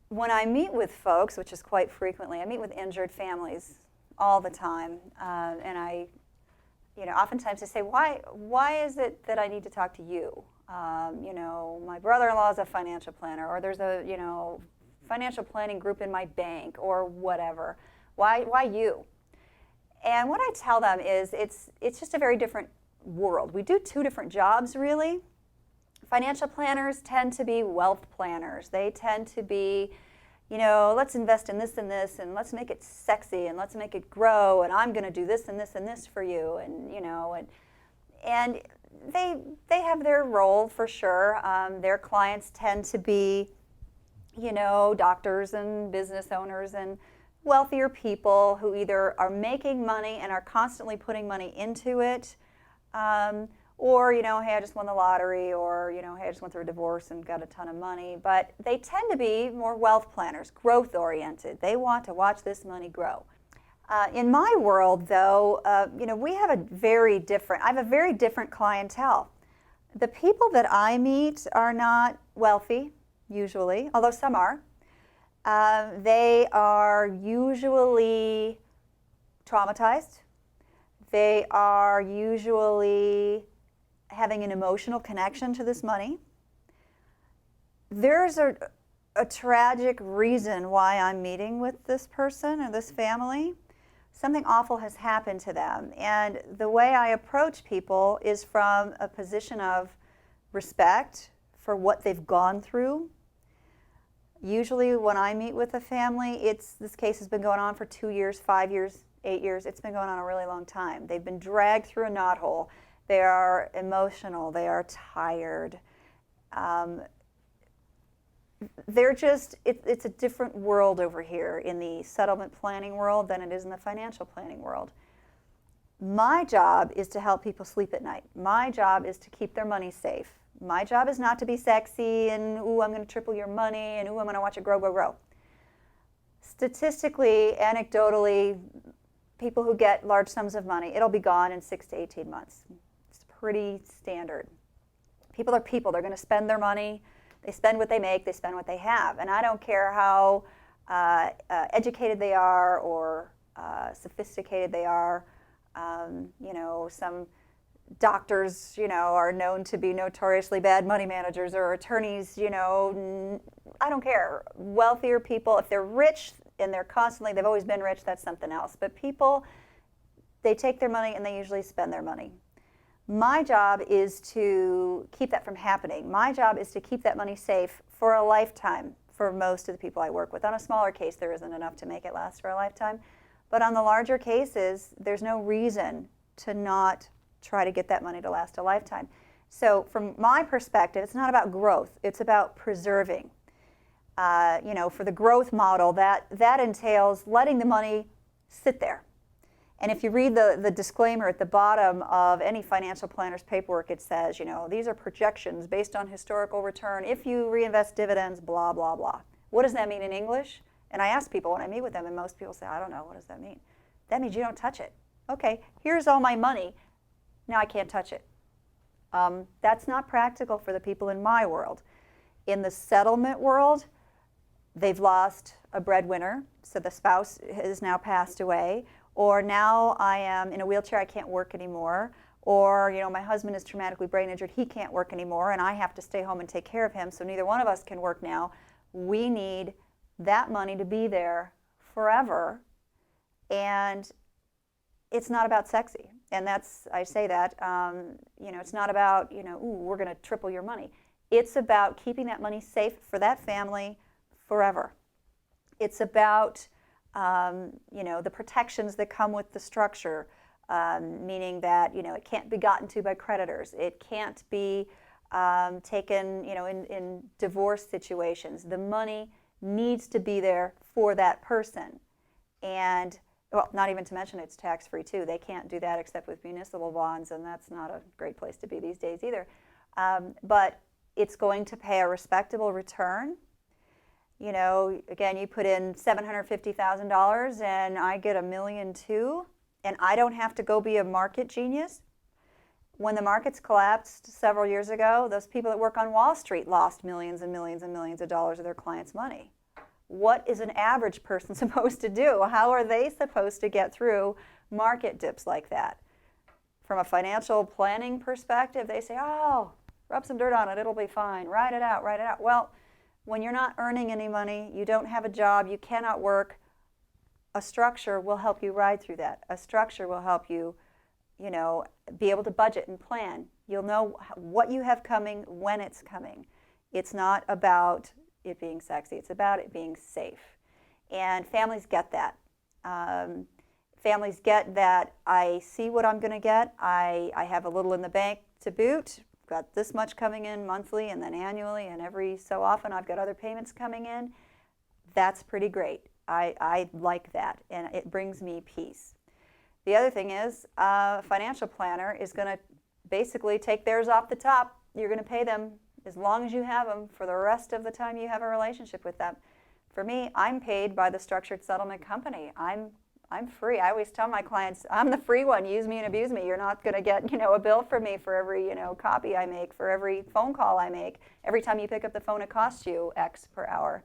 when I meet with folks, which is quite frequently, I meet with injured families all the time, and I, oftentimes they say, why is it that I need to talk to you? My brother-in-law is a financial planner, or there's a, financial planning group in my bank, or whatever. Why you? And what I tell them is it's just a very different world. We do two different jobs, really. Financial planners tend to be wealth planners. They tend to be, let's invest in this, and let's make it sexy, and let's make it grow, and I'm going to do this and this and this for you, and they have their role for sure. Their clients tend to be, doctors and business owners and wealthier people who either are making money and are constantly putting money into it, or, hey, I just won the lottery, or, hey, I just went through a divorce and got a ton of money. But they tend to be more wealth planners, growth-oriented. They want to watch this money grow. In my world, though, we have I have a very different clientele. The people that I meet are not wealthy, usually, although some are. They are usually traumatized. They are usually having an emotional connection to this money. There's a tragic reason why I'm meeting with this person or this family. Something awful has happened to them. And the way I approach people is from a position of respect for what they've gone through. Usually when I meet with a family, this case has been going on for 2 years, 5 years, 8 years. It's been going on a really long time. They've been dragged through a knothole. They are emotional. They are tired. It's a different world over here in the settlement planning world than it is in the financial planning world. My job is to help people sleep at night. My job is to keep their money safe. My job is not to be sexy and, ooh, I'm going to triple your money, and ooh, I'm going to watch it grow, grow, grow. Statistically, anecdotally, people who get large sums of money, it'll be gone in 6 to 18 months. It's pretty standard. People are people. They're going to spend their money. They spend what they make. They spend what they have. And I don't care how educated they are or sophisticated they are. Some doctors, are known to be notoriously bad money managers, or attorneys, I don't care. Wealthier people, if they're rich and they've always been rich, that's something else. But people, they take their money and they usually spend their money. My job is to keep that from happening. My job is to keep that money safe for a lifetime for most of the people I work with. On a smaller case, there isn't enough to make it last for a lifetime. But on the larger cases, there's no reason to not try to get that money to last a lifetime. So from my perspective, it's not about growth. It's about preserving. For the growth model, that entails letting the money sit there. And if you read the disclaimer at the bottom of any financial planner's paperwork, it says, these are projections based on historical return. If you reinvest dividends, blah, blah, blah. What does that mean in English? And I ask people when I meet with them, and most people say, I don't know, what does that mean? That means you don't touch it. Okay, here's all my money. Now I can't touch it. That's not practical for the people in my world. In the settlement world, they've lost a breadwinner, so the spouse has now passed away, or now I am in a wheelchair, I can't work anymore, or my husband is traumatically brain injured, he can't work anymore, and I have to stay home and take care of him, so neither one of us can work now. We need that money to be there forever, and it's not about sexy. And I say that, it's not about, ooh, we're going to triple your money. It's about keeping that money safe for that family forever. It's about, the protections that come with the structure, meaning that, it can't be gotten to by creditors. It can't be taken, in divorce situations. The money needs to be there for that person. And well, not even to mention it's tax-free too. They can't do that except with municipal bonds, and that's not a great place to be these days either. But it's going to pay a respectable return. Again, you put in $750,000 and I get $1.2 million, and I don't have to go be a market genius. When the markets collapsed several years ago, those people that work on Wall Street lost millions and millions and millions of dollars of their clients' money. what is an average person supposed to do? How are they supposed to get through market dips like that? From a financial planning perspective, they say, oh, rub some dirt on it, it'll be fine, ride it out, ride it out. Well, when you're not earning any money, you don't have a job, you cannot work, a structure will help you ride through that. A structure will help you, be able to budget and plan. You'll know what you have coming when it's coming. It's not about it being sexy, it's about it being safe. And families get that. Families get that I see what I'm going to get. I have a little in the bank to boot. Got this much coming in monthly and then annually, and every so often I've got other payments coming in. That's pretty great. I like that, and it brings me peace. The other thing is, a financial planner is going to basically take theirs off the top. You're going to pay them as long as you have them for the rest of the time you have a relationship with them. For me, I'm paid by the structured settlement company. I'm free. I always tell my clients, I'm the free one. Use me and abuse me. You're not going to get, a bill from me for every, copy I make, for every phone call I make. Every time you pick up the phone, it costs you X per hour.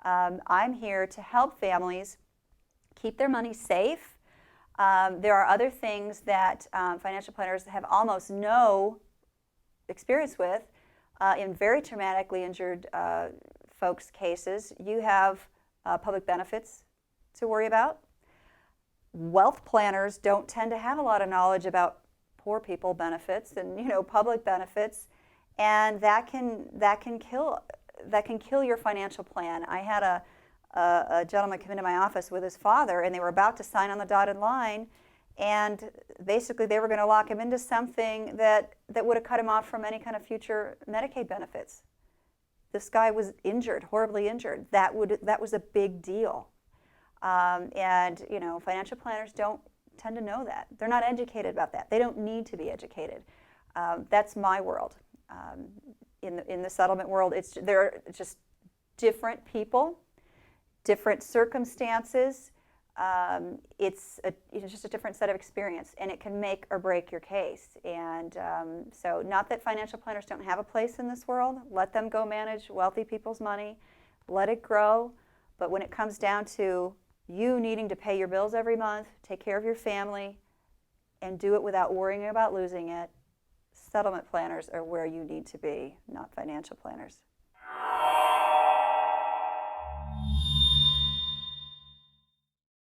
I'm here to help families keep their money safe. There are other things that financial planners have almost no experience with. In very traumatically injured folks' cases, you have public benefits to worry about. Wealth planners don't tend to have a lot of knowledge about poor people benefits and public benefits, and that can kill your financial plan. I had a gentleman come into my office with his father, and they were about to sign on the dotted line, and basically they were going to lock him into something that would have cut him off from any kind of future Medicaid benefits. This guy was injured, horribly injured. That was a big deal. And financial planners don't tend to know that. They're not educated about that. They don't need to be educated. That's my world. In the settlement world, they're just different people, different circumstances. It's just a different set of experience, and it can make or break your case. And so not that financial planners don't have a place in this world. Let them go manage wealthy people's money. Let it grow. But when it comes down to you needing to pay your bills every month, take care of your family, and do it without worrying about losing it, settlement planners are where you need to be, not financial planners.